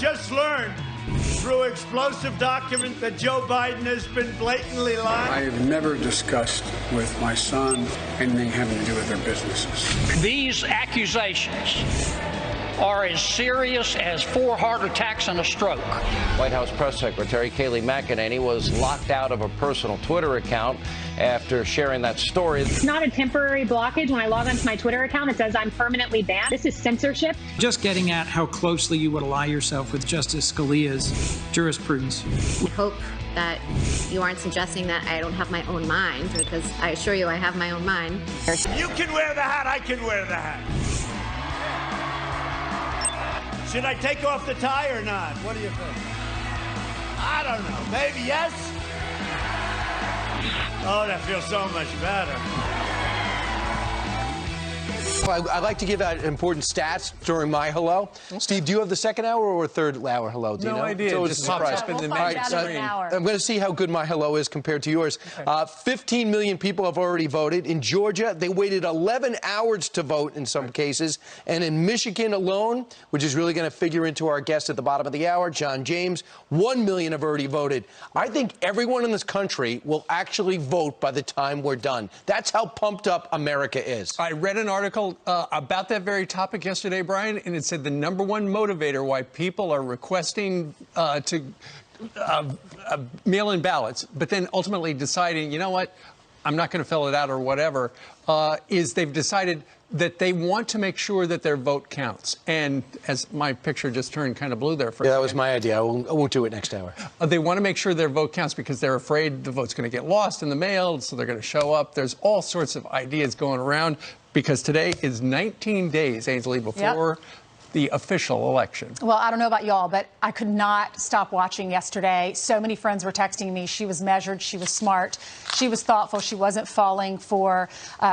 just learned through explosive document that Joe Biden has been blatantly lying. I have never discussed with my son anything having to do with their businesses. These accusations are as serious as 4 heart attacks and a stroke. White House Press Secretary Kayleigh McEnany was locked out of a personal Twitter account after sharing that story. It's not a temporary blockage. When I log onto my Twitter account, it says I'm permanently banned. This is censorship. Just getting at how closely you would ally yourself with Justice Scalia's jurisprudence. I hope that you aren't suggesting that I don't have my own mind, because I assure you I have my own mind. You can wear the hat, I can wear the hat. Should I take off the tie or not? What do you think? I don't know. Maybe yes? Oh, that feels so much better. I like to give out important stats during my hello. Okay. Steve, do you have the second hour or third hour hello? Do you know? Idea. So just pops up in the main screen. I'm going to see how good my hello is compared to yours. Okay. 15 million people have already voted. In Georgia, they waited 11 hours to vote in some cases. And in Michigan alone, which is really going to figure into our guest at the bottom of the hour, John James, 1 million have already voted. I think everyone in this country will actually vote by the time we're done. That's how pumped up America is. I read an article about that very topic yesterday, Brian, and it said the number one motivator why people are requesting to mail in ballots, but then ultimately deciding, you know what, I'm not going to fill it out or whatever, is they've decided that they want to make sure that their vote counts. And as my picture just turned kind of blue there for a second. That was my idea. I won't do it next hour. They want to make sure their vote counts because they're afraid the vote's going to get lost in the mail, so they're going to show up. There's all sorts of ideas going around because today is 19 days, Ainsley, before the official election. Well, I don't know about y'all, but I could not stop watching yesterday. So many friends were texting me. She was measured. She was smart. She was thoughtful. She wasn't falling for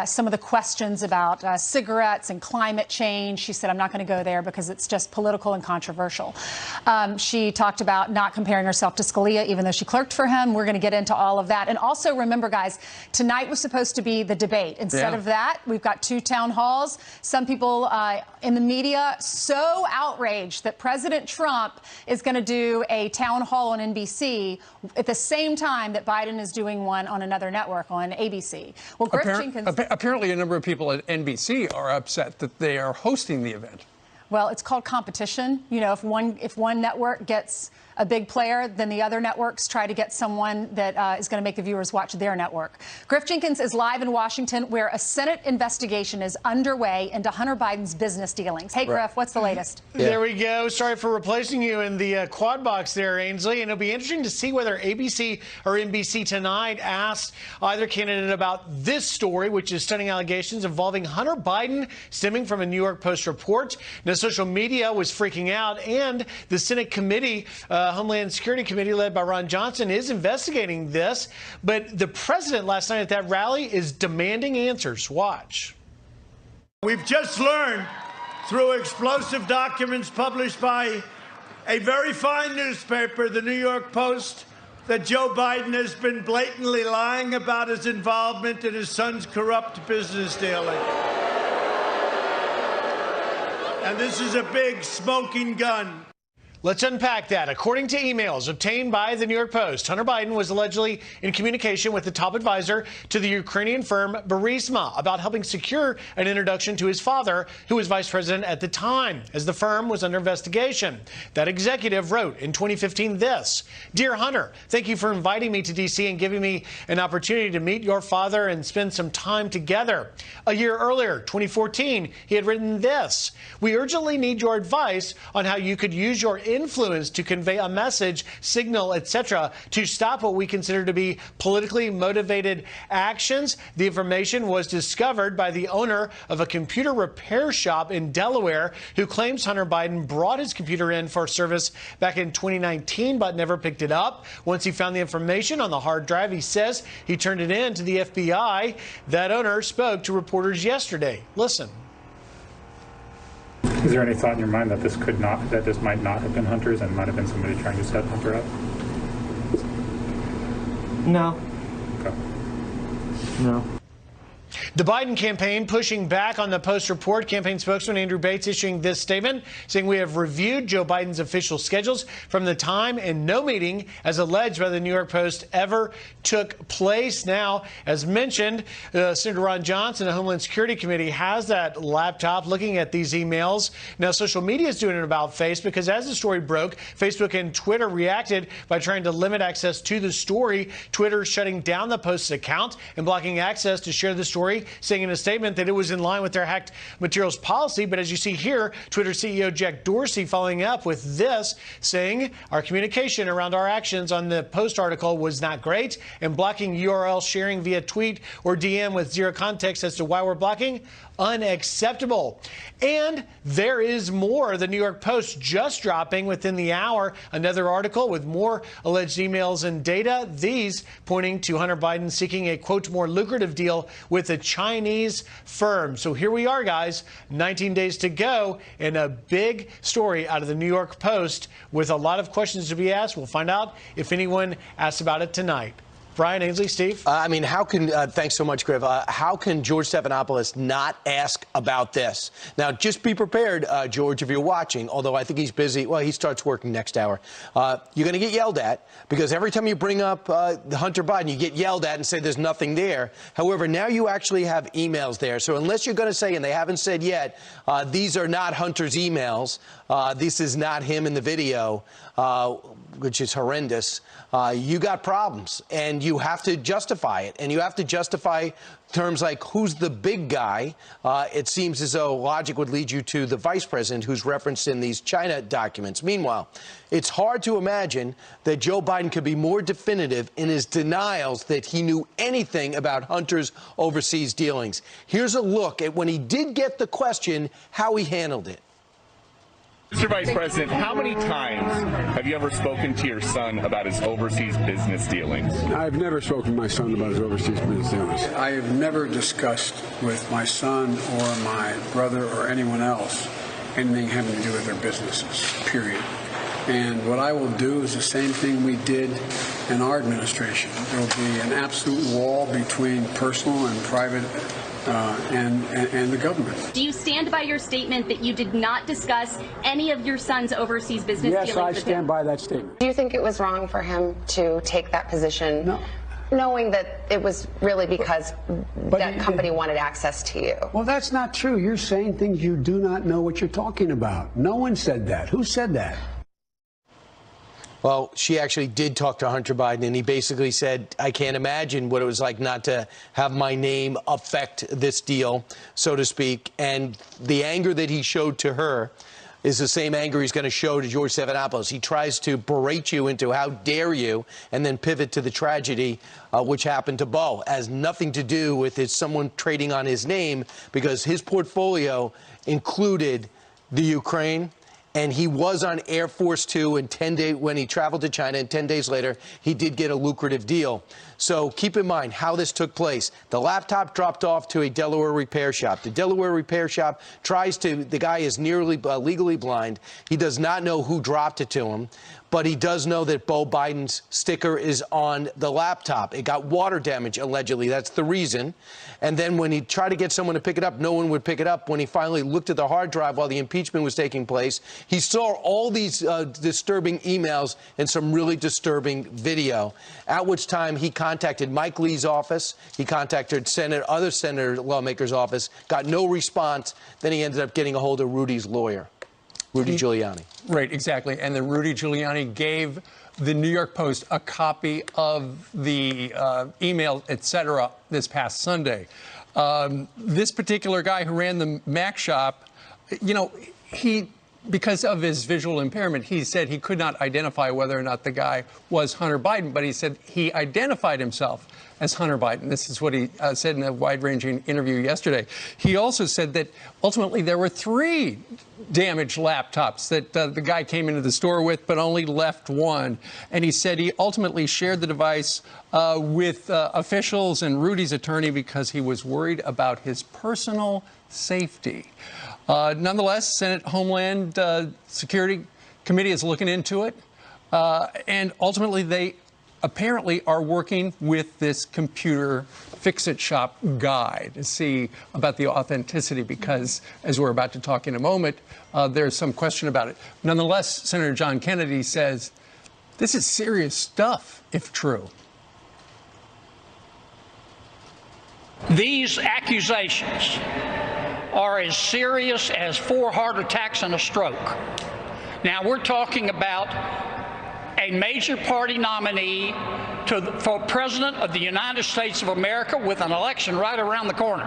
some of the questions about cigarettes and climate change. She said, I'm not going to go there because it's just political and controversial. She talked about not comparing herself to Scalia, even though she clerked for him. We're going to get into all of that. And also remember, guys, tonight was supposed to be the debate. Instead of that, we've got 2 town halls. Some people in the media so outraged that President Trump is going to do a town hall on NBC at the same time that Biden is doing one on another network on ABC. Well, Griff Jenkins... Apparently, a number of people at NBC are upset that they are hosting the event. Well, it's called competition. You know, if one network gets a big player, then the other networks try to get someone that is going to make the viewers watch their network. Griff Jenkins is live in Washington, where a Senate investigation is underway into Hunter Biden's business dealings. Hey, Griff, what's the latest? There we go. Sorry for replacing you in the quad box there, Ainsley. And it'll be interesting to see whether ABC or NBC tonight asked either candidate about this story, which is stunning allegations involving Hunter Biden stemming from a New York Post report. Now, social media was freaking out, and the Senate committee, Homeland Security Committee led by Ron Johnson, is investigating this. But the president last night at that rally is demanding answers. Watch. We've just learned through explosive documents published by a very fine newspaper, the New York Post, that Joe Biden has been blatantly lying about his involvement in his son's corrupt business dealing. And this is a big smoking gun. Let's unpack that. According to emails obtained by the New York Post, Hunter Biden was allegedly in communication with the top advisor to the Ukrainian firm Burisma about helping secure an introduction to his father, who was vice president at the time, as the firm was under investigation. That executive wrote in 2015 this: "Dear Hunter, thank you for inviting me to D.C. and giving me an opportunity to meet your father and spend some time together." A year earlier, 2014, he had written this: "We urgently need your advice on how you could use your influence to convey a message, signal, etc., to stop what we consider to be politically motivated actions." The information was discovered by the owner of a computer repair shop in Delaware, who claims Hunter Biden brought his computer in for service back in 2019 but never picked it up. Once he found the information on the hard drive, he says he turned it in to the FBI. That owner spoke to reporters yesterday. Listen. Is there any thought in your mind that this might not have been Hunter's and might have been somebody trying to set Hunter up? No. Okay. No. The Biden campaign pushing back on the Post report. Campaign spokesman Andrew Bates issuing this statement saying, "We have reviewed Joe Biden's official schedules from the time and no meeting as alleged by the New York Post ever took place." Now, as mentioned, Senator Ron Johnson, the Homeland Security Committee, has that laptop looking at these emails. Now, social media is doing an about face because as the story broke, Facebook and Twitter reacted by trying to limit access to the story. Twitter shutting down the Post's account and blocking access to share the story, saying in a statement that it was in line with their hacked materials policy. But as you see here, Twitter CEO Jack Dorsey following up with this, saying our communication around our actions on the Post article was not great, and blocking URL sharing via tweet or DM with zero context as to why we're blocking, unacceptable. And there is more. The New York Post just dropping within the hour another article with more alleged emails and data, these pointing to Hunter Biden seeking a, quote, more lucrative deal with a Chinese firm. So here we are, guys, 19 days to go, and a big story out of the New York Post with a lot of questions to be asked. We'll find out if anyone asks about it tonight. Brian, Ainsley, Steve? I mean, how can, thanks so much, Griff. How can George Stephanopoulos not ask about this? Now, just be prepared, George, if you're watching, although I think he's busy. Well, he starts working next hour. You're going to get yelled at because every time you bring up Hunter Biden, you get yelled at and say there's nothing there. However, now you actually have emails there. So unless you're going to say, and they haven't said yet, these are not Hunter's emails, this is not him in the video, which is horrendous, you got problems, and you have to justify it, and you have to justify terms like who's the big guy. It seems as though logic would lead you to the vice president who's referenced in these China documents. Meanwhile, it's hard to imagine that Joe Biden could be more definitive in his denials that he knew anything about Hunter's overseas dealings. Here's a look at when he did get the question, how he handled it. Mr. Vice President, how many times have you ever spoken to your son about his overseas business dealings? I've never spoken to my son about his overseas business dealings. I have never discussed with my son or my brother or anyone else anything having to do with their businesses, period. And what I will do is the same thing we did in our administration. There will be an absolute wall between personal and private and the government. Do you stand by your statement that you did not discuss any of your son's overseas business dealings with him? Yes, I stand by that statement. Do you think it was wrong for him to take that position? No. Knowing that it was really because that company wanted access to you? Well, that's not true. You're saying things you do not know what you're talking about. No one said that. Who said that? Well, she actually did talk to Hunter Biden, and he basically said, I can't imagine what it was like not to have my name affect this deal, so to speak. And the anger that he showed to her is the same anger he's going to show to George Stephanopoulos. He tries to berate you into how dare you, and then pivot to the tragedy which happened to Beau. It has nothing to do with someone trading on his name, because his portfolio included the Ukraine. And he was on Air Force Two in 10 days when he traveled to China, and 10 days later, he did get a lucrative deal. So keep in mind how this took place. The laptop dropped off to a Delaware repair shop. The Delaware repair shop the guy is nearly legally blind. He does not know who dropped it to him, but he does know that Beau Biden's sticker is on the laptop. It got water damage, allegedly. That's the reason. And then when he tried to get someone to pick it up, no one would pick it up. When he finally looked at the hard drive while the impeachment was taking place, he saw all these disturbing emails and some really disturbing video, at which time he contacted Mike Lee's office. He contacted other Senator lawmakers' office, got no response. Then he ended up getting a hold of Rudy's lawyer, Rudy Giuliani. Right, exactly. And then Rudy Giuliani gave the New York Post a copy of the email, etc., this past Sunday. This particular guy who ran the Mac shop, you know, because of his visual impairment, he said he could not identify whether or not the guy was Hunter Biden, but he said he identified himself as Hunter Biden. This is what he said in a wide-ranging interview yesterday. He also said that ultimately there were 3 damaged laptops that the guy came into the store with, but only left one. And he said he ultimately shared the device with officials and Rudy's attorney because he was worried about his personal safety. Nonetheless, Senate Homeland Security Committee is looking into it. And ultimately, they apparently are working with this computer fix-it shop guy to see about the authenticity, because, as we're about to talk in a moment, there's some question about it. Nonetheless, Senator John Kennedy says this is serious stuff, if true. These accusations are as serious as 4 heart attacks and a stroke. Now, we're talking about a major party nominee for President of the United States of America with an election right around the corner.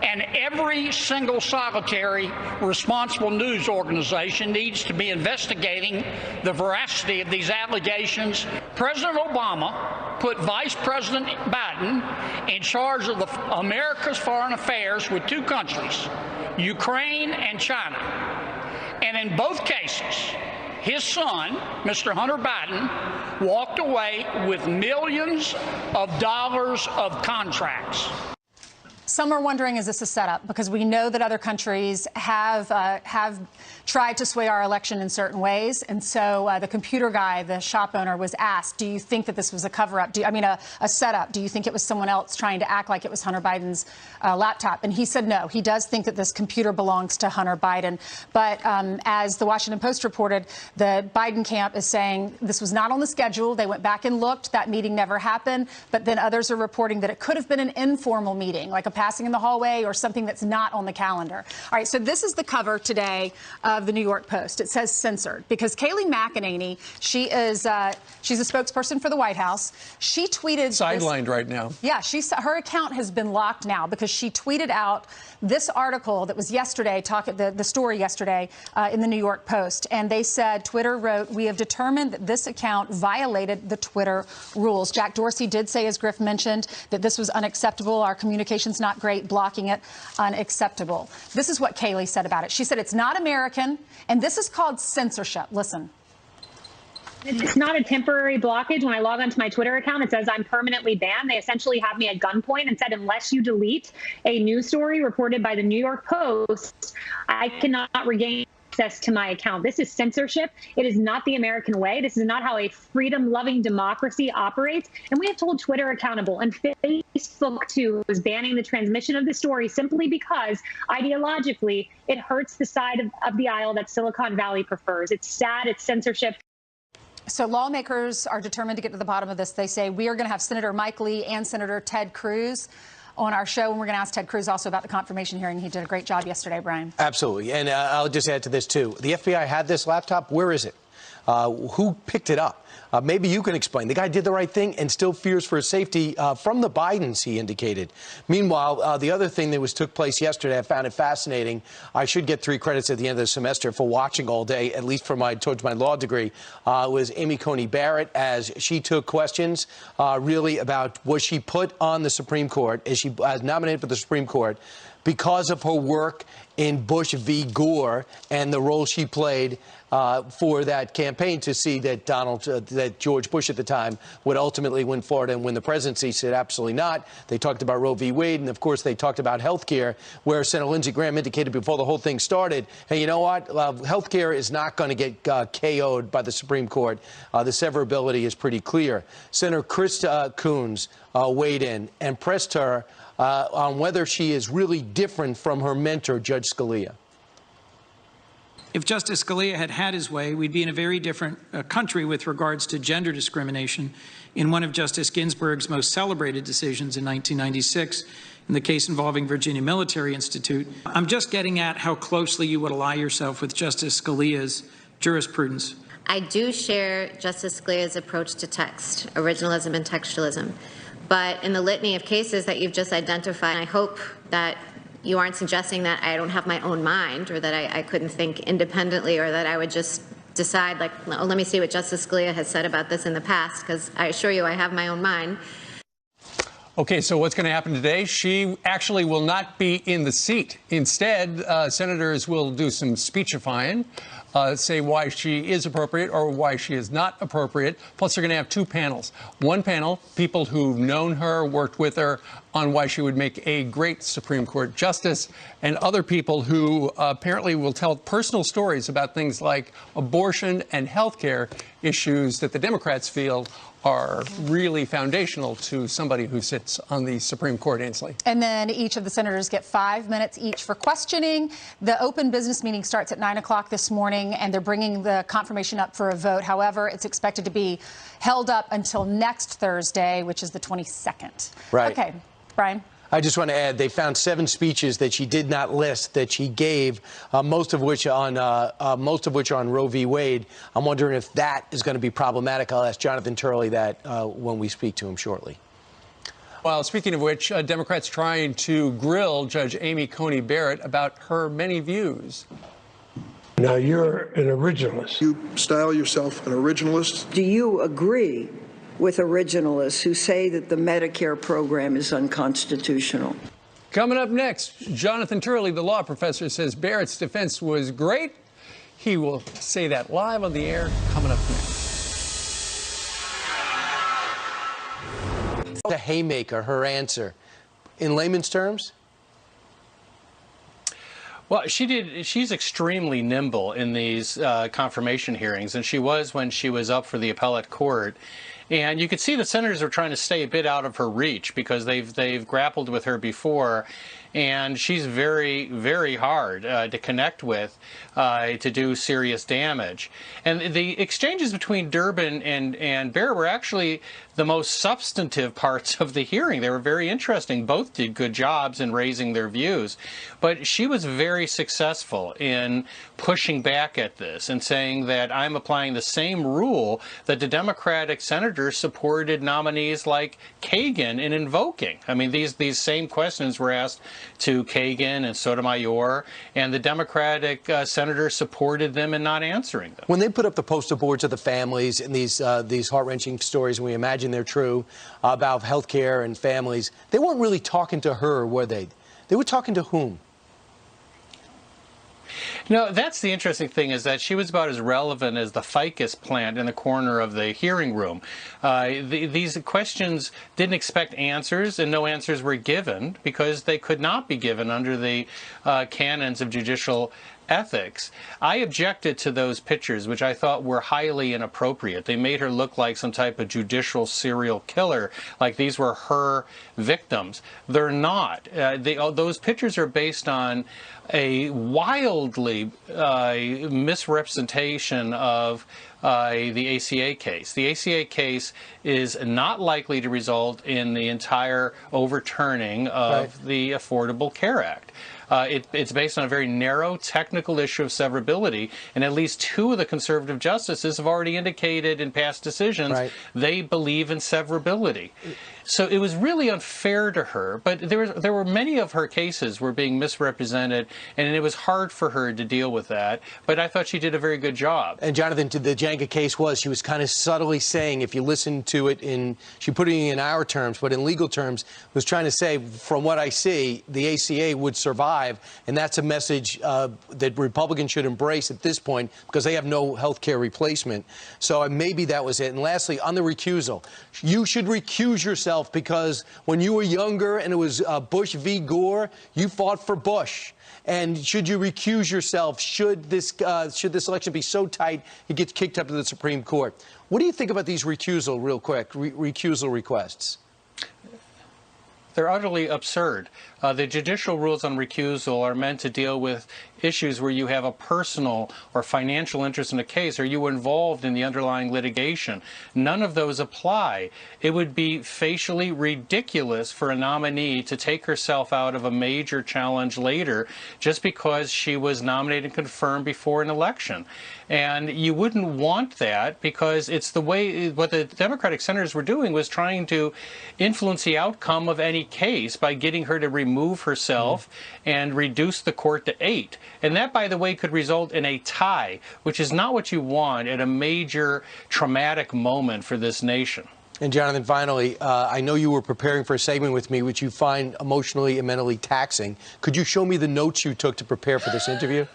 And every single solitary responsible news organization needs to be investigating the veracity of these allegations. President Obama put Vice President Biden in charge of America's foreign affairs with 2 countries, Ukraine and China. And in both cases, his son, Mr. Hunter Biden, walked away with millions of dollars of contracts. Some are wondering, is this a setup? Because we know that other countries have tried to sway our election in certain ways. And so the computer guy, the shop owner, was asked, do you think that this was a cover-up? A setup? Do you think it was someone else trying to act like it was Hunter Biden's laptop? And he said no. He does think that this computer belongs to Hunter Biden. But as the Washington Post reported, the Biden camp is saying this was not on the schedule. They went back and looked. That meeting never happened. But then others are reporting that it could have been an informal meeting, like a passing in the hallway or something that's not on the calendar. All right, so this is the cover today of the New York Post. It says censored because Kayleigh McEnany, she's a spokesperson for the White House. She tweeted sidelined right now. Yeah, her account has been locked now because she tweeted out this article that was yesterday, the story yesterday in the New York Post. And they said, Twitter wrote, we have determined that this account violated the Twitter rules. Jack Dorsey did say, as Griff mentioned, that this was unacceptable. Our communication's not great. Blocking it, unacceptable. This is what Kayleigh said about it. She said, it's not American, and this is called censorship. Listen. It's not a temporary blockage. When I log onto my Twitter account, it says I'm permanently banned. They essentially have me at gunpoint and said, unless you delete a news story reported by the New York Post, I cannot regain access to my account. This is censorship. It is not the American way. This is not how a freedom-loving democracy operates. And we have to hold Twitter accountable. And Facebook, too, is banning the transmission of the story simply because ideologically it hurts the side of the aisle that Silicon Valley prefers. It's sad. It's censorship. So lawmakers are determined to get to the bottom of this. They say we are going to have Senator Mike Lee and Senator Ted Cruz on our show, and we're going to ask Ted Cruz also about the confirmation hearing. He did a great job yesterday, Brian. Absolutely. And I'll just add to this, too. The FBI had this laptop. Where is it? Who picked it up? Maybe you can explain. The guy did the right thing and still fears for his safety from the Bidens, he indicated. Meanwhile, the other thing that took place yesterday, I found it fascinating. I should get 3 credits at the end of the semester for watching all day, at least for towards my law degree, was Amy Coney Barrett, as she took questions really about was she put on the Supreme Court, is she nominated for the Supreme Court because of her work in Bush v. Gore and the role she played for that campaign to see that that George Bush at the time would ultimately win Florida and win the presidency. Said absolutely not. They talked about Roe v. Wade, and of course they talked about health care, where Senator Lindsey Graham indicated before the whole thing started, hey, you know what? Health care is not going to get KO'd by the Supreme Court. The severability is pretty clear. Senator Chris Coons weighed in and pressed her on whether she is really different from her mentor, Judge Scalia. If Justice Scalia had had his way, we'd be in a very different country with regards to gender discrimination. In one of Justice Ginsburg's most celebrated decisions in 1996, in the case involving Virginia Military Institute, I'm just getting at how closely you would ally yourself with Justice Scalia's jurisprudence. I do share Justice Scalia's approach to text, originalism and textualism. But in the litany of cases that you've just identified, I hope that you aren't suggesting that I don't have my own mind, or that I couldn't think independently, or that I would just decide, like, oh, let me see what Justice Scalia has said about this in the past, because I assure you I have my own mind. Okay, so what's going to happen today? She actually will not be in the seat. Instead, senators will do some speechifying. say why she is appropriate or why she is not appropriate. Plus, they're going to have two panels. One panel, people who've known her, worked with her on why she would make a great Supreme Court justice, and other people who apparently will tell personal stories about things like abortion and health care issues that the Democrats feel are really foundational to somebody who sits on the Supreme Court, Ainsley. And then each of the senators get 5 minutes each for questioning. The open business meeting starts at 9 o'clock this morning, and they're bringing the confirmation up for a vote. However, it's expected to be held up until next Thursday, which is the 22nd. Right. Okay, Brian. I just want to add, they found 7 speeches that she did not list that she gave, most of which on Roe v. Wade. I'm wondering if that is going to be problematic. I'll ask Jonathan Turley that when we speak to him shortly. Well, speaking of which, Democrats trying to grill Judge Amy Coney Barrett about her many views. Now, you're an originalist. You style yourself an originalist. Do you agree with originalists who say that the Medicare program is unconstitutional? Coming up next, Jonathan Turley, the law professor, says Barrett's defense was great. He will say that live on the air coming up next. The haymaker, her answer. In layman's terms? Well, she's extremely nimble in these confirmation hearings, and she was when she was up for the appellate court. And you could see the senators are trying to stay a bit out of her reach because they've grappled with her before, and she's very, very hard to connect with to do serious damage. And the exchanges between Durbin and Barrett were actually the most substantive parts of the hearing. They were very interesting. Both did good jobs in raising their views. But she was very successful in pushing back at this and saying that I'm applying the same rule that the Democratic senators supported nominees like Kagan in invoking. I mean, these same questions were asked to Kagan and Sotomayor, and the Democratic senators supported them in not answering them. When they put up the poster boards of the families and these heart-wrenching stories, and we imagine they're true, about health care and families, they weren't really talking to her, were they? They were talking to whom? No, that's the interesting thing, is that she was about as relevant as the ficus plant in the corner of the hearing room. These questions didn't expect answers, and no answers were given because they could not be given under the canons of judicial ethics. I objected to those pictures, which I thought were highly inappropriate. They made her look like some type of judicial serial killer, like these were her victims. They're not. Those pictures are based on a wildly misrepresentation of the ACA case. The ACA case is not likely to result in the entire overturning of the Affordable Care Act. It's based on a very narrow technical issue of severability, and at least 2 of the conservative justices have already indicated in past decisions they believe in severability. So it was really unfair to her, but there were many of her cases were being misrepresented, and it was hard for her to deal with that, but I thought she did a very good job. And Jonathan, the Jenga case she was kind of subtly saying, if you listen to it she put it in our terms, but in legal terms, was trying to say, from what I see, the ACA would survive, and that's a message that Republicans should embrace at this point because they have no health care replacement. So maybe that was it. And lastly, on the recusal, you should recuse yourself because when you were younger and it was Bush v. Gore, you fought for Bush. And should you recuse yourself? Should this election be so tight it gets kicked up to the Supreme Court? What do you think about these recusal, real quick, recusal requests? They're utterly absurd. The judicial rules on recusal are meant to deal with issues where you have a personal or financial interest in a case or you were involved in the underlying litigation. None of those apply. It would be facially ridiculous for a nominee to take herself out of a major challenge later just because she was nominated and confirmed before an election. And you wouldn't want that because it's the way what the Democratic senators were doing was trying to influence the outcome of any case by getting her to remove herself and reduce the court to 8. And that, by the way, could result in a tie, which is not what you want at a major traumatic moment for this nation. And Jonathan, finally, I know you were preparing for a segment with me, which you find emotionally and mentally taxing. Could you show me the notes you took to prepare for this interview?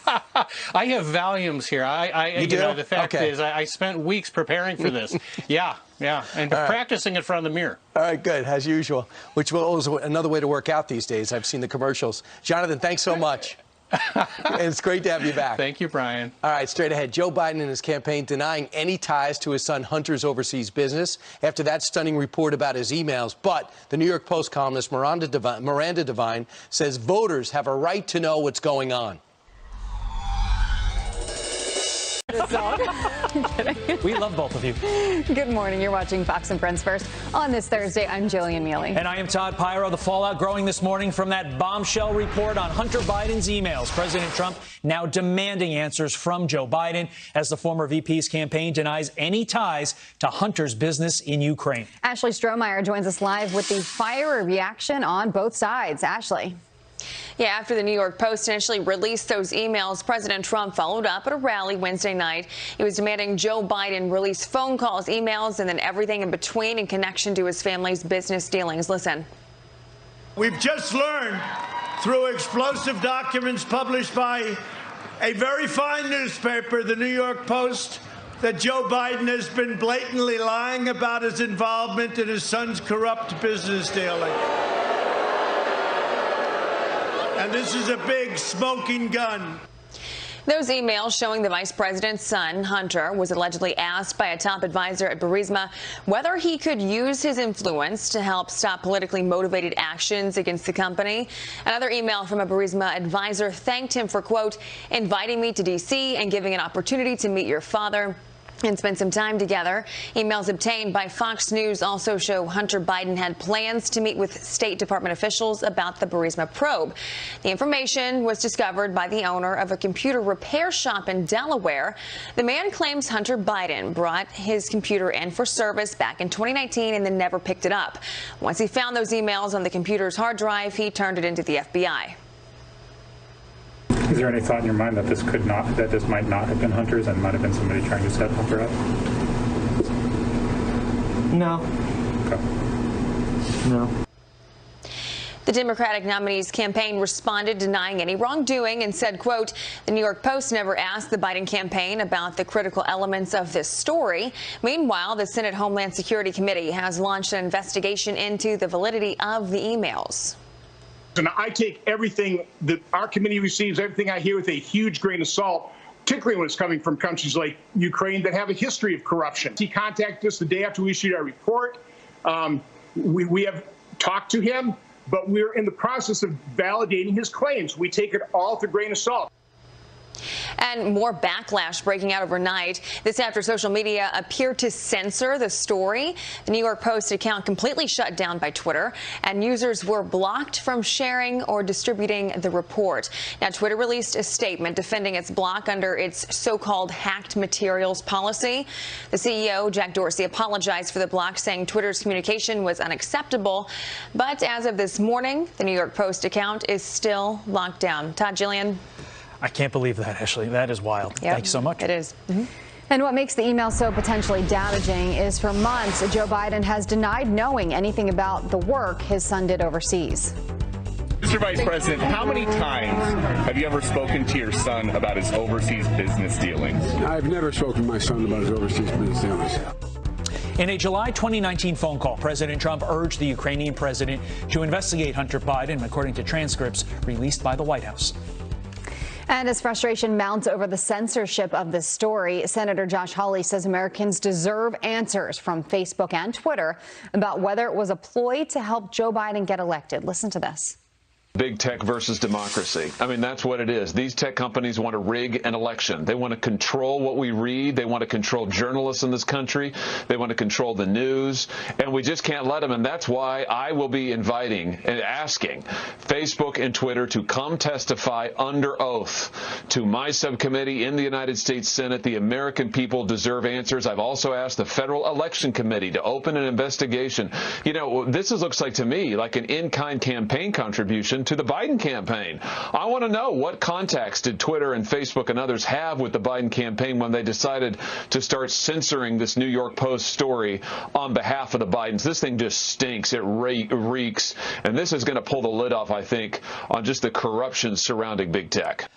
I have Valiums here. You do? know, the fact Okay. is, I spent weeks preparing for this. Yeah, and practicing in front of the mirror. All right, good, as usual, which is another way to work out these days. I've seen the commercials. Jonathan, thanks so much. It's great to have you back. Thank you, Brian. All right, straight ahead. Joe Biden and his campaign denying any ties to his son Hunter's overseas business after that stunning report about his emails. But the New York Post columnist Miranda Devine says voters have a right to know what's going on. We love both of you. Good morning. You're watching Fox and Friends First. On this Thursday, I'm Jillian Mealy. And I am Todd Pyro. The fallout growing this morning from that bombshell report on Hunter Biden's emails. President Trump now demanding answers from Joe Biden as the former VP's campaign denies any ties to Hunter's business in Ukraine. Ashley Strohmeyer joins us live with the fiery reaction on both sides. Ashley. Yeah, after the New York Post initially released those emails, President Trump followed up at a rally Wednesday night. He was demanding Joe Biden release phone calls, emails, and then everything in between in connection to his family's business dealings. Listen. We've just learned through explosive documents published by a very fine newspaper, the New York Post, that Joe Biden has been blatantly lying about his involvement in his son's corrupt business dealing. And this is a big smoking gun. Those emails showing the vice president's son, Hunter, was allegedly asked by a top advisor at Burisma whether he could use his influence to help stop politically motivated actions against the company. Another email from a Burisma advisor thanked him for, quote, inviting me to D.C. and giving an opportunity to meet your father and spend some time together. Emails obtained by Fox News also show Hunter Biden had plans to meet with State Department officials about the Burisma probe. The information was discovered by the owner of a computer repair shop in Delaware. The man claims Hunter Biden brought his computer in for service back in 2019 and then never picked it up. Once he found those emails on the computer's hard drive, he turned it into the FBI. Is there any thought in your mind that this might not have been Hunter's and might have been somebody trying to set Hunter up? No. Okay. No. The Democratic nominee's campaign responded denying any wrongdoing and said, quote, the New York Post never asked the Biden campaign about the critical elements of this story. Meanwhile, the Senate Homeland Security Committee has launched an investigation into the validity of the emails. And I take everything that our committee receives, everything I hear with a huge grain of salt, particularly when it's coming from countries like Ukraine that have a history of corruption. He contacted us the day after we issued our report. We have talked to him, but we're in the process of validating his claims. We take it all with a grain of salt. And more backlash breaking out overnight. This after social media appeared to censor the story. The New York Post account completely shut down by Twitter, and users were blocked from sharing or distributing the report. Now, Twitter released a statement defending its block under its so-called hacked materials policy. The CEO, Jack Dorsey, apologized for the block, saying Twitter's communication was unacceptable. But as of this morning, the New York Post account is still locked down. Todd, Jillian. I can't believe that, Ashley. That is wild. Yep. Thank you so much. It is. And what makes the email so potentially damaging is for months, Joe Biden has denied knowing anything about the work his son did overseas. Mr. Vice President, how many times have you ever spoken to your son about his overseas business dealings? I've never spoken to my son about his overseas business dealings. In a July 2019 phone call, President Trump urged the Ukrainian president to investigate Hunter Biden, according to transcripts released by the White House. And as frustration mounts over the censorship of this story, Senator Josh Hawley says Americans deserve answers from Facebook and Twitter about whether it was a ploy to help Joe Biden get elected. Listen to this. Big tech versus democracy. I mean, that's what it is. These tech companies want to rig an election. They want to control what we read. They want to control journalists in this country. They want to control the news. And we just can't let them. And that's why I will be inviting and asking Facebook and Twitter to come testify under oath to my subcommittee in the United States Senate. The American people deserve answers. I've also asked the Federal Election Committee to open an investigation. You know, this looks like to me like an in-kind campaign contribution to the Biden campaign. I want to know what contacts did Twitter and Facebook and others have with the Biden campaign when they decided to start censoring this New York Post story on behalf of the Bidens. This thing just stinks. It reeks. And this is going to pull the lid off, I think, on just the corruption surrounding big tech.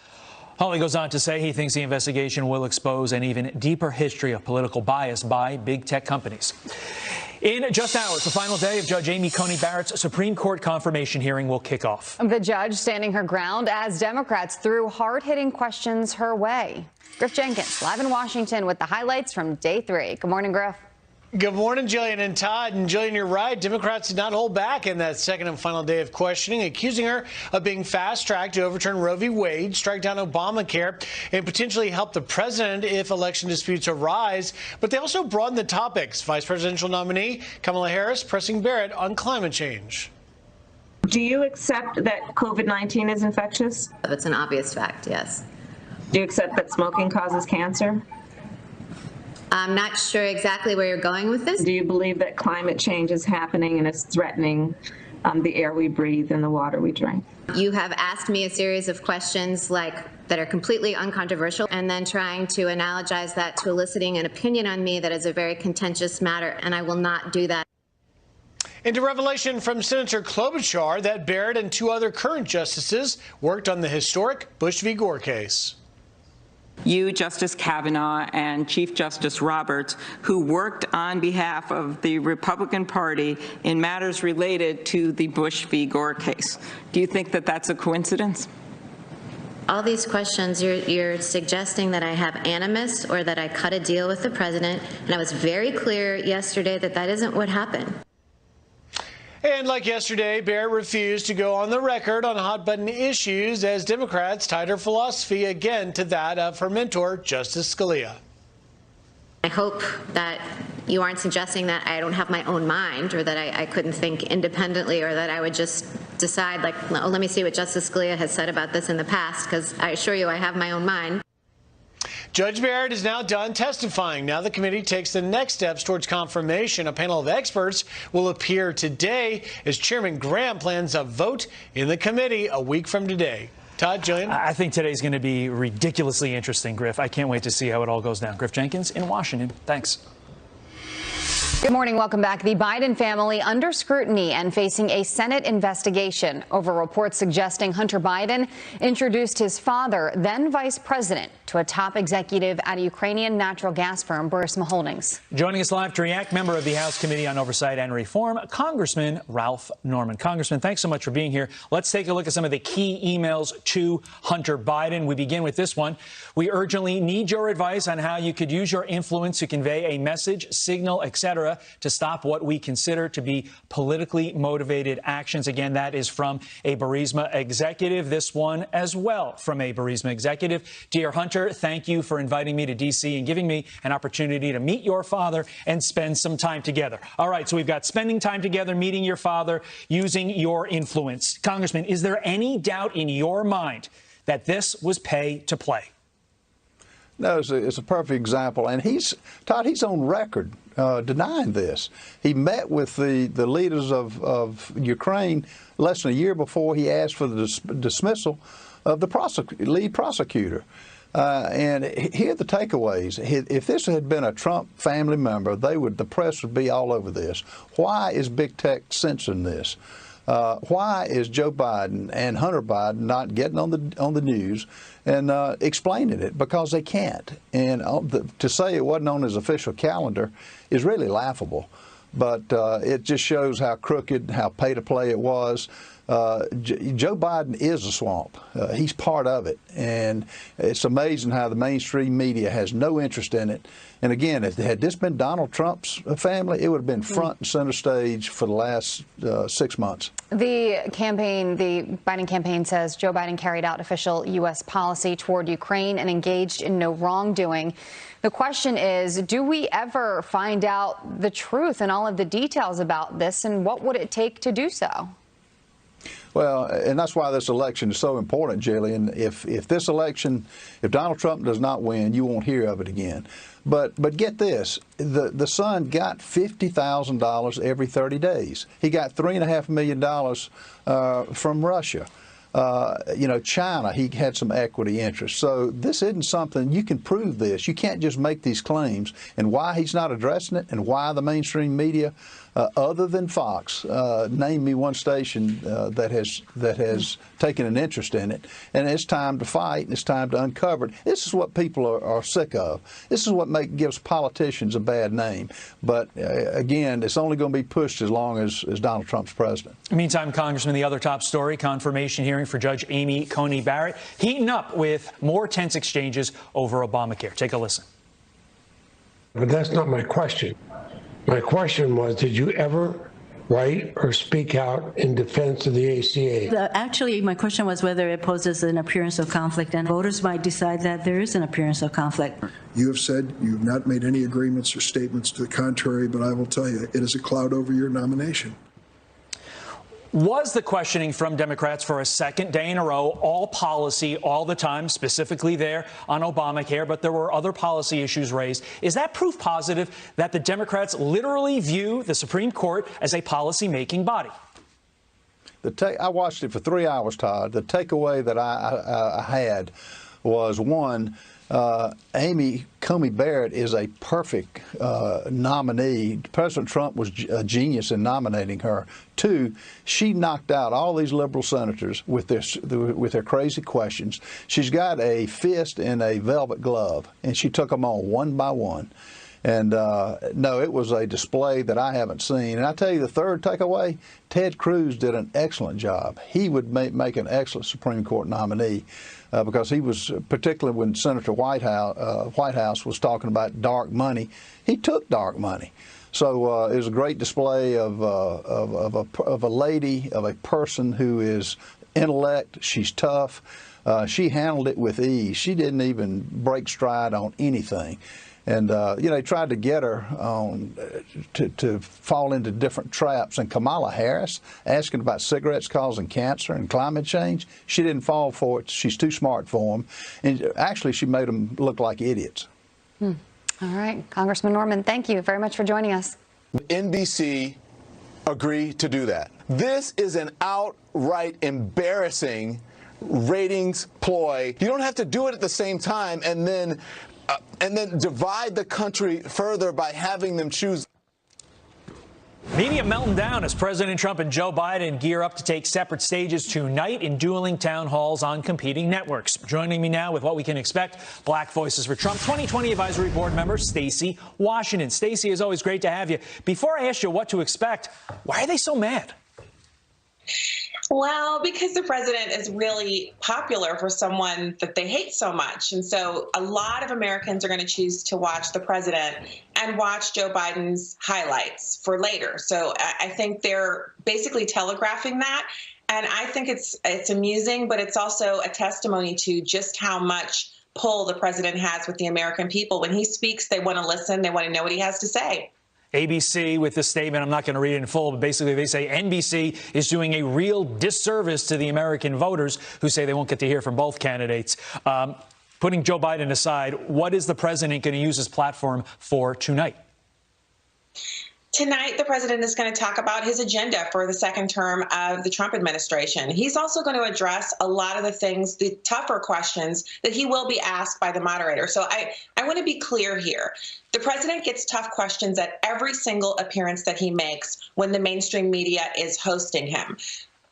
Hawley goes on to say he thinks the investigation will expose an even deeper history of political bias by big tech companies. In just hours, the final day of Judge Amy Coney Barrett's Supreme Court confirmation hearing will kick off. The judge standing her ground as Democrats threw hard-hitting questions her way. Griff Jenkins, live in Washington with the highlights from day 3. Good morning, Griff. Good morning, Jillian and Todd. And Jillian, you're right. Democrats did not hold back in that second and final day of questioning, accusing her of being fast-tracked to overturn Roe v. Wade, strike down Obamacare, and potentially help the president if election disputes arise. But they also broadened the topics. Vice presidential nominee Kamala Harris pressing Barrett on climate change. Do you accept that COVID-19 is infectious? That's an obvious fact, yes. Do you accept that smoking causes cancer? I'm not sure exactly where you're going with this. Do you believe that climate change is happening and it's threatening the air we breathe and the water we drink? You have asked me a series of questions that are completely uncontroversial and then trying to analogize that to eliciting an opinion on me that is a very contentious matter, and I will not do that. Into revelation from Senator Klobuchar that Barrett and 2 other current justices worked on the historic Bush v. Gore case. You, Justice Kavanaugh, and Chief Justice Roberts, who worked on behalf of the Republican Party in matters related to the Bush v. Gore case. Do you think that that's a coincidence? All these questions, you're suggesting that I have animus or that I cut a deal with the president, and I was very clear yesterday that that isn't what happened. And like yesterday, Barrett refused to go on the record on hot-button issues as Democrats tied her philosophy again to that of her mentor, Justice Scalia. I hope that you aren't suggesting that I don't have my own mind or that I couldn't think independently or that I would just decide, like, oh, let me see what Justice Scalia has said about this in the past, because I assure you I have my own mind. Judge Barrett is now done testifying. Now the committee takes the next steps towards confirmation. A panel of experts will appear today as Chairman Graham plans a vote in the committee a week from today. Todd, Jillian? I think today's going to be ridiculously interesting, Griff. I can't wait to see how it all goes down. Griff Jenkins in Washington. Thanks. Good morning. Welcome back. The Biden family under scrutiny and facing a Senate investigation over reports suggesting Hunter Biden introduced his father, then vice president, to a top executive at a Ukrainian natural gas firm, Burisma Holdings. Joining us live to react, member of the House Committee on Oversight and Reform, Congressman Ralph Norman. Congressman, thanks so much for being here. Let's take a look at some of the key emails to Hunter Biden. We begin with this one. We urgently need your advice on how you could use your influence to convey a message, signal, etc., to stop what we consider to be politically motivated actions. Again, that is from a Burisma executive. This one as well from a Burisma executive. Dear Hunter, thank you for inviting me to D.C. and giving me an opportunity to meet your father and spend some time together. All right, so we've got spending time together, meeting your father, using your influence. Congressman, is there any doubt in your mind that this was pay to play? No, it's a perfect example. And Todd, he's on record denying this. He met with the leaders of Ukraine less than a year before he asked for the dismissal of the lead prosecutor. And here are the takeaways. If this had been a Trump family member, the press would be all over this. Why is big tech censoring this? Why is Joe Biden and Hunter Biden not getting on the news and explaining it? Because they can't. And to say it wasn't on his official calendar is really laughable. But it just shows how crooked, how pay to play it was. Joe Biden is a swamp. He's part of it. And it's amazing how the mainstream media has no interest in it. And again, had this been Donald Trump's family, it would have been front and center stage for the last 6 months. The Biden campaign says Joe Biden carried out official U.S. policy toward Ukraine and engaged in no wrongdoing. The question is, do we ever find out the truth and all of the details about this, and what would it take to do so? Well, and that's why this election is so important, Jillian. If this election, if Donald Trump does not win, you won't hear of it again. But get this, the son got $50,000 every 30 days. He got $3.5 million from Russia. China, he had some equity interest. So this isn't something, you can prove this. You can't just make these claims. And why he's not addressing it and why the mainstream media, other than Fox, name me one station that has taken an interest in it. And it's time to fight and it's time to uncover it. This is what people are sick of. This is what gives politicians a bad name. But again, it's only going to be pushed as long as Donald Trump's president. Meantime, Congressman, the other top story, confirmation hearing for Judge Amy Coney Barrett, heating up with more tense exchanges over Obamacare. Take a listen. But that's not my question. My question was, did you ever write or speak out in defense of the ACA? Actually, my question was whether it poses an appearance of conflict, and voters might decide that there is an appearance of conflict. You have said you have not made any agreements or statements to the contrary, but I will tell you, it is a cloud over your nomination. Was the questioning from Democrats for a second day in a row all policy all the time, specifically there on Obamacare, but there were other policy issues raised? Is that proof positive that the Democrats literally view the Supreme Court as a policy-making body? I watched it for 3 hours, Todd. The takeaway that I had was, one, Amy Coney Barrett is a perfect nominee. President Trump was a genius in nominating her. Two, she knocked out all these liberal senators with their crazy questions. She's got a fist in a velvet glove, and she took them on one by one. And no, it was a display that I haven't seen. And I tell you, the third takeaway, Ted Cruz did an excellent job. He would make an excellent Supreme Court nominee. Because he was, particularly when Senator Whitehouse was talking about dark money, he took dark money. So it was a great display of a lady, of a person who is intellect. She's tough. She handled it with ease. She didn't even break stride on anything. And, they tried to get her to fall into different traps. And Kamala Harris, asking about cigarettes causing cancer and climate change, she didn't fall for it. She's too smart for them. And actually, she made them look like idiots. All right. Congressman Norman, thank you very much for joining us. NBC agreed to do that. This is an outright embarrassing ratings ploy. You don't have to do it at the same time and then divide the country further by having them choose. Media melting down as President Trump and Joe Biden gear up to take separate stages tonight in dueling town halls on competing networks. Joining me now with what we can expect, Black Voices for Trump 2020 Advisory Board member Stacey Washington. Stacey, it's always great to have you. Before I ask you what to expect, why are they so mad? Well, because the president is really popular for someone that they hate so much. And so a lot of Americans are going to choose to watch the president and watch Joe Biden's highlights for later. So I think they're basically telegraphing that. And I think it's amusing, but it's also a testimony to just how much pull the president has with the American people. When he speaks, they want to listen. They want to know what he has to say. ABC with this statement, I'm not going to read it in full, but basically they say NBC is doing a real disservice to the American voters who say they won't get to hear from both candidates. Putting Joe Biden aside, what is the president going to use his platform for tonight? Tonight, the president is going to talk about his agenda for the second term of the Trump administration. He's also going to address a lot of the things, the tougher questions that he will be asked by the moderator. So I want to be clear here. The president gets tough questions at every single appearance that he makes when the mainstream media is hosting him.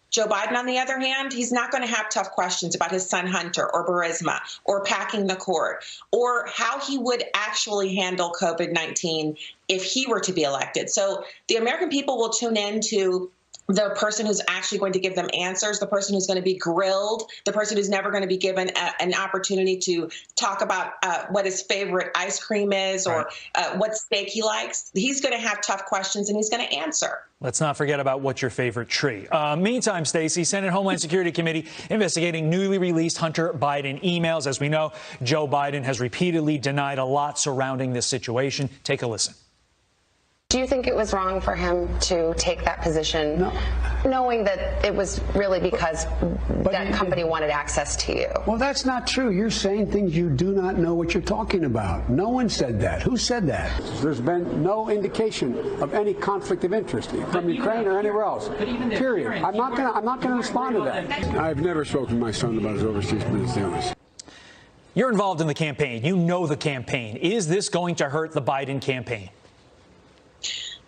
Joe Biden, on the other hand, he's not going to have tough questions about his son Hunter or Burisma or packing the court or how he would actually handle COVID-19 if he were to be elected. So the American people will tune in to the person who's actually going to give them answers, the person who's going to be grilled, the person who's never going to be given an opportunity to talk about what his favorite ice cream is or what steak he likes. He's going to have tough questions and he's going to answer. Let's not forget about what's your favorite tree. Meantime, Stacey, Senate Homeland Security Committee investigating newly released Hunter Biden emails. As we know, Joe Biden has repeatedly denied a lot surrounding this situation. Take a listen. Do you think it was wrong for him to take that position, knowing that it was really because that company wanted access to you? Well, that's not true. You're saying things you do not know what you're talking about. No one said that. Who said that? There's been no indication of any conflict of interest from Ukraine or anywhere else. Period. I'm not going to respond to that. I've never spoken to my son about his overseas business dealings. You're involved in the campaign. You know the campaign. Is this going to hurt the Biden campaign?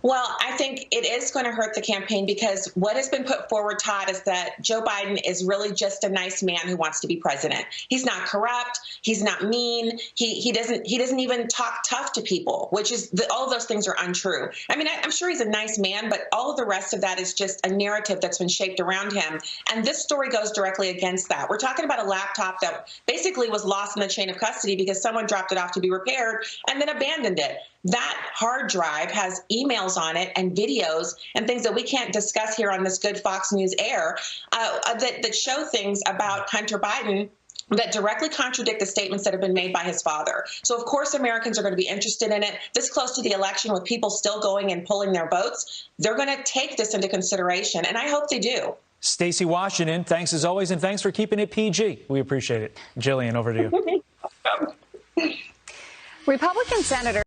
Well, I think it is going to hurt the campaign because what has been put forward, Todd, is that Joe Biden is really just a nice man who wants to be president. He's not corrupt. He's not mean. He doesn't even talk tough to people, which is all of those things are untrue. I mean, I'm sure he's a nice man, but all of the rest of that is just a narrative that's been shaped around him. And this story goes directly against that. We're talking about a laptop that basically was lost in the chain of custody because someone dropped it off to be repaired and then abandoned it. That hard drive has emails on it and videos and things that we can't discuss here on this good Fox News air that show things about Hunter Biden that directly contradict the statements that have been made by his father. So, of course, Americans are going to be interested in it. This close to the election with people still going and pulling their votes, they're going to take this into consideration, and I hope they do. Stacey Washington, thanks as always, and thanks for keeping it PG. We appreciate it. Jillian, over to you. Republican Senator